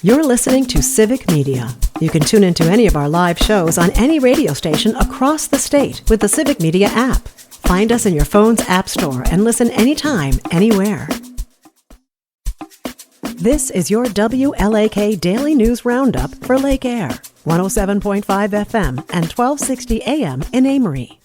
You're listening to Civic Media. You can tune into any of our live shows on any radio station across the state with the Civic Media app. Find us in your phone's app store and listen anytime, anywhere. This is your WLAK Daily News Roundup for Lake Air, 107.5 FM and 1260 AM in Amory.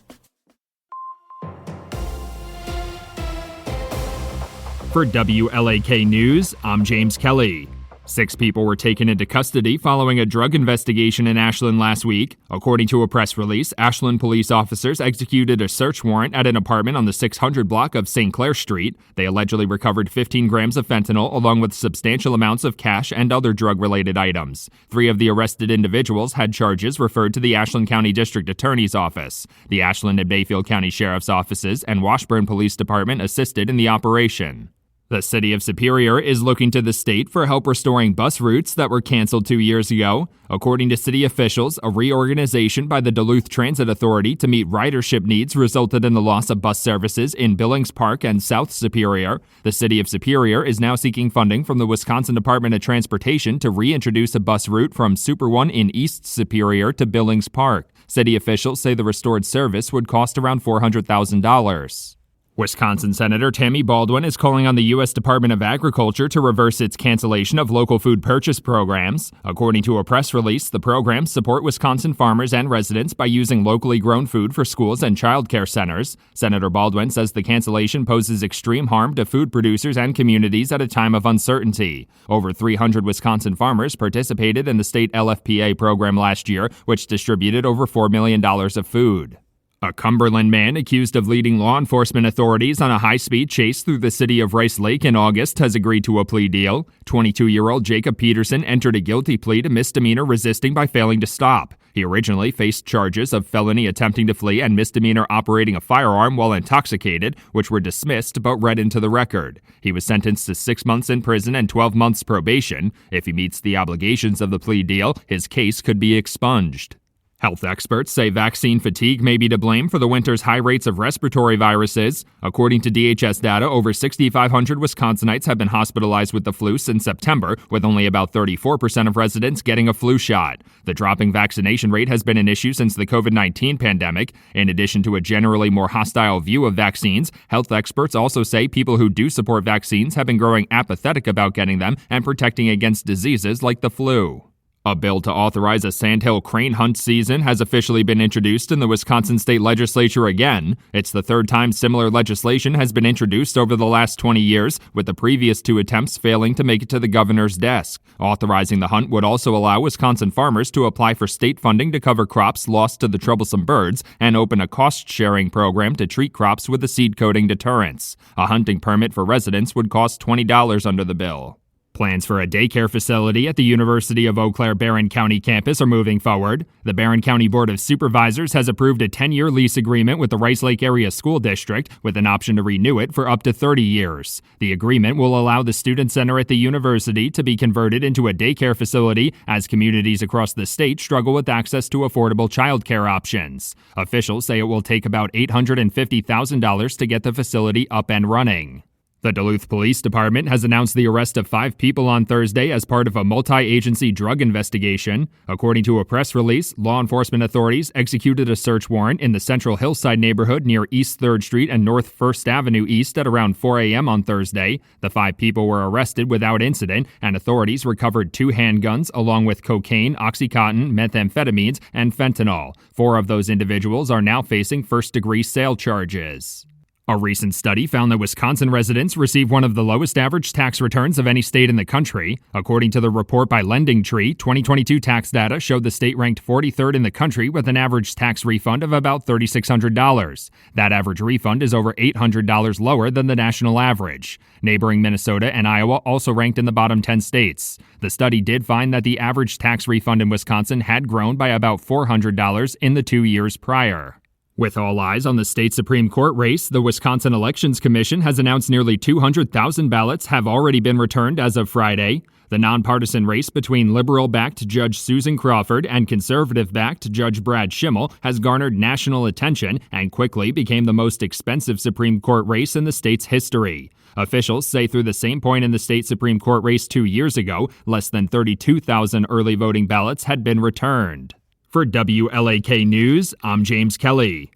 For WLAK News, I'm James Kelly. 6 people were taken into custody following a drug investigation in Ashland last week. According to a press release, Ashland police officers executed a search warrant at an apartment on the 600 block of St. Clair Street. They allegedly recovered 15 grams of fentanyl along with substantial amounts of cash and other drug-related items. 3 of the arrested individuals had charges referred to the Ashland County District Attorney's Office. The Ashland and Bayfield County Sheriff's Offices and Washburn Police Department assisted in the operation. The city of Superior is looking to the state for help restoring bus routes that were canceled 2 years ago. According to city officials, a reorganization by the Duluth Transit Authority to meet ridership needs resulted in the loss of bus services in Billings Park and South Superior. The city of Superior is now seeking funding from the Wisconsin Department of Transportation to reintroduce a bus route from Super One in East Superior to Billings Park. City officials say the restored service would cost around $400,000. Wisconsin Senator Tammy Baldwin is calling on the U.S. Department of Agriculture to reverse its cancellation of local food purchase programs. According to a press release, the programs support Wisconsin farmers and residents by using locally grown food for schools and child care centers. Senator Baldwin says the cancellation poses extreme harm to food producers and communities at a time of uncertainty. Over 300 Wisconsin farmers participated in the state LFPA program last year, which distributed over $4 million of food. A Cumberland man accused of leading law enforcement authorities on a high-speed chase through the city of Rice Lake in August has agreed to a plea deal. 22-year-old Jacob Peterson entered a guilty plea to misdemeanor resisting by failing to stop. He originally faced charges of felony attempting to flee and misdemeanor operating a firearm while intoxicated, which were dismissed but read into the record. He was sentenced to 6 months in prison and 12 months probation. If he meets the obligations of the plea deal, his case could be expunged. Health experts say vaccine fatigue may be to blame for the winter's high rates of respiratory viruses. According to DHS data, over 6,500 Wisconsinites have been hospitalized with the flu since September, with only about 34% of residents getting a flu shot. The dropping vaccination rate has been an issue since the COVID-19 pandemic. In addition to a generally more hostile view of vaccines, health experts also say people who do support vaccines have been growing apathetic about getting them and protecting against diseases like the flu. A bill to authorize a sandhill crane hunt season has officially been introduced in the Wisconsin State Legislature again. It's the third time similar legislation has been introduced over the last 20 years, with the previous 2 attempts failing to make it to the governor's desk. Authorizing the hunt would also allow Wisconsin farmers to apply for state funding to cover crops lost to the troublesome birds and open a cost-sharing program to treat crops with a seed coating deterrence. A hunting permit for residents would cost $20 under the bill. Plans for a daycare facility at the University of Eau Claire Barron County campus are moving forward. The Barron County Board of Supervisors has approved a 10-year lease agreement with the Rice Lake Area School District with an option to renew it for up to 30 years. The agreement will allow the Student Center at the university to be converted into a daycare facility as communities across the state struggle with access to affordable childcare options. Officials say it will take about $850,000 to get the facility up and running. The Duluth Police Department has announced the arrest of 5 people on Thursday as part of a multi-agency drug investigation. According to a press release, law enforcement authorities executed a search warrant in the Central Hillside neighborhood near East 3rd Street and North 1st Avenue East at around 4 a.m. on Thursday. The 5 people were arrested without incident, and authorities recovered 2 handguns along with cocaine, Oxycontin, methamphetamines, and fentanyl. 4 of those individuals are now facing first-degree sale charges. A recent study found that Wisconsin residents receive one of the lowest average tax returns of any state in the country. According to the report by LendingTree, 2022 tax data showed the state ranked 43rd in the country with an average tax refund of about $3,600. That average refund is over $800 lower than the national average. Neighboring Minnesota and Iowa also ranked in the bottom 10 states. The study did find that the average tax refund in Wisconsin had grown by about $400 in the 2 years prior. With all eyes on the state Supreme Court race, the Wisconsin Elections Commission has announced nearly 200,000 ballots have already been returned as of Friday. The nonpartisan race between liberal-backed Judge Susan Crawford and conservative-backed Judge Brad Schimmel has garnered national attention and quickly became the most expensive Supreme Court race in the state's history. Officials say through the same point in the state Supreme Court race 2 years ago, less than 32,000 early voting ballots had been returned. For WLAK News, I'm James Kelly.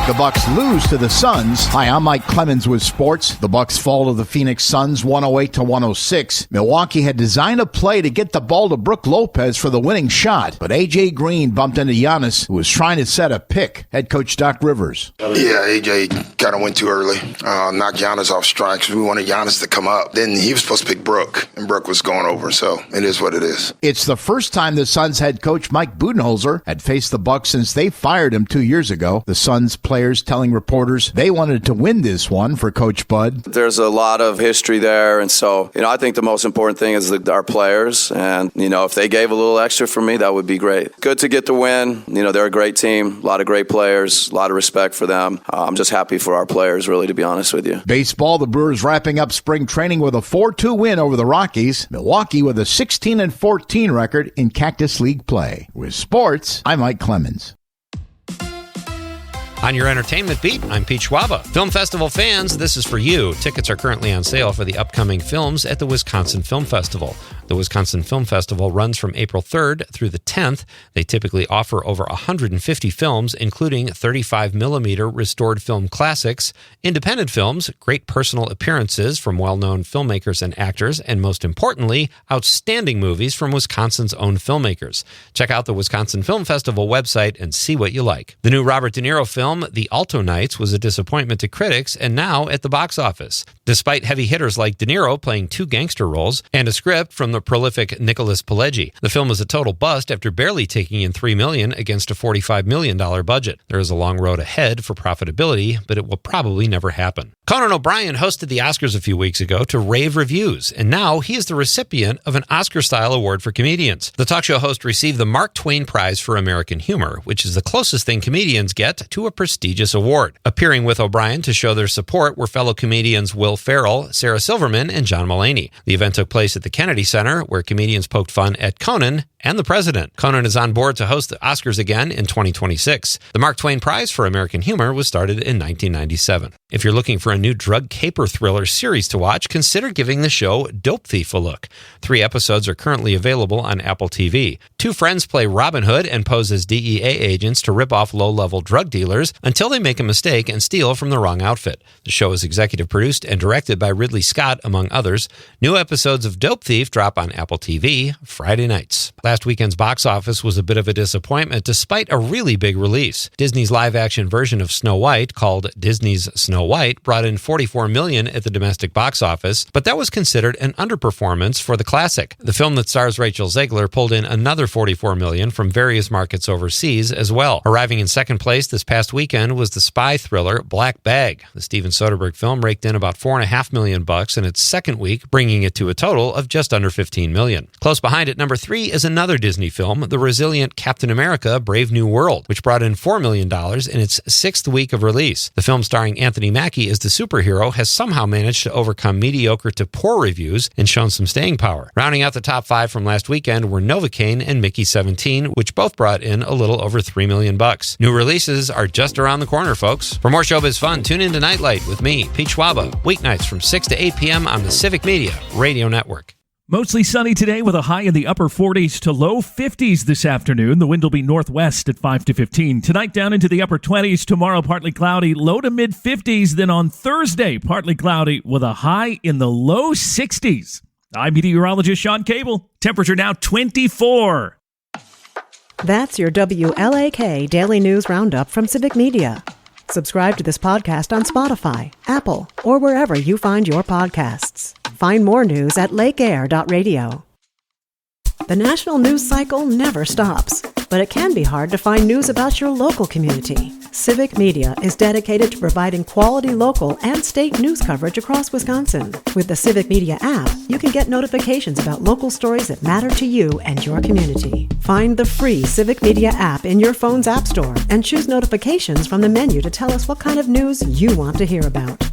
The Bucks lose to the Suns. Hi, I'm Mike Clemens with sports. The Bucks fall to the Phoenix Suns 108-106. Milwaukee had designed a play to get the ball to Brook Lopez for the winning shot, but A.J. Green bumped into Giannis, who was trying to set a pick. Head coach Doc Rivers. Yeah, A.J. kind of went too early. Knocked Giannis off strikes. We wanted Giannis to come up. Then he was supposed to pick Brook, and Brook was going over, so it is what it is. It's the first time the Suns head coach Mike Budenholzer had faced the Bucks since they fired him 2 years ago. The Suns players telling reporters they wanted to win this one for Coach Bud. There's a lot of history there, and so, I think the most important thing is our players, and, if they gave a little extra for me, that would be great. Good to get the win. They're a great team, a lot of great players, a lot of respect for them. I'm just happy for our players, really, to be honest with you. Baseball, the Brewers wrapping up spring training with a 4-2 win over the Rockies. Milwaukee with a 16-14 record in Cactus League play. With sports, I'm Mike Clemens. On your entertainment beat, I'm Pete Schwaba. Film festival fans, this is for you. Tickets are currently on sale for the upcoming films at the Wisconsin Film Festival. The Wisconsin Film Festival runs from April 3rd through the 10th. They typically offer over 150 films, including 35mm restored film classics, independent films, great personal appearances from well-known filmmakers and actors, and most importantly, outstanding movies from Wisconsin's own filmmakers. Check out the Wisconsin Film Festival website and see what you like. The new Robert De Niro film, The Alto Nights, was a disappointment to critics and now at the box office. Despite heavy hitters like De Niro playing two gangster roles and a script from the prolific Nicholas Pileggi, the film was a total bust after barely taking in $3 million against a $45 million budget. There is a long road ahead for profitability, but it will probably never happen. Conan O'Brien hosted the Oscars a few weeks ago to rave reviews, and now he is the recipient of an Oscar-style award for comedians. The talk show host received the Mark Twain Prize for American Humor, which is the closest thing comedians get to a prestigious award. Appearing with O'Brien to show their support were fellow comedians Will Ferrell, Sarah Silverman, and John Mulaney. The event took place at the Kennedy Center, where comedians poked fun at Conan and the president. Conan is on board to host the Oscars again in 2026. The Mark Twain Prize for American Humor was started in 1997. If you're looking for a new drug caper thriller series to watch, consider giving the show Dope Thief a look. 3 episodes are currently available on Apple TV. 2 friends play Robin Hood and pose as DEA agents to rip off low-level drug dealers until they make a mistake and steal from the wrong outfit. The show is executive produced and directed by Ridley Scott, among others. New episodes of Dope Thief drop on Apple TV Friday nights. Last weekend's box office was a bit of a disappointment despite a really big release. Disney's live-action version of Snow White, called Disney's Snow White, brought in $44 million at the domestic box office, but that was considered an underperformance for the classic. The film that stars Rachel Zegler pulled in another $44 million from various markets overseas as well. Arriving in second place this past weekend was the spy thriller Black Bag. The Steven Soderbergh film raked in about $4.5 million in its second week, bringing it to a total of just under $15 million. Close behind at number 3 is another Disney film, the resilient Captain America: Brave New World, which brought in $4 million in its 6th week of release. The film, starring Anthony Mackie as the superhero, has somehow managed to overcome mediocre to poor reviews and shown some staying power. Rounding out the top 5 from last weekend were Novocaine and Mickey 17, which both brought in a little over $3 million. New releases are just around the corner, folks. For more showbiz fun, tune in to Nightlight with me, Pete Schwaba, weeknights from 6 to 8 p.m. on the Civic Media Radio Network. Mostly sunny today with a high in the upper 40s to low 50s this afternoon. The wind will be northwest at 5 to 15. Tonight down into the upper 20s. Tomorrow partly cloudy, low to mid 50s. Then on Thursday, partly cloudy with a high in the low 60s. I'm meteorologist Sean Cable. Temperature now 24. That's your WLAK Daily News Roundup from Civic Media. Subscribe to this podcast on Spotify, Apple, or wherever you find your podcasts. Find more news at lakeair.radio. The national news cycle never stops, but it can be hard to find news about your local community. Civic Media is dedicated to providing quality local and state news coverage across Wisconsin. With the Civic Media app, you can get notifications about local stories that matter to you and your community. Find the free Civic Media app in your phone's app store and choose notifications from the menu to tell us what kind of news you want to hear about.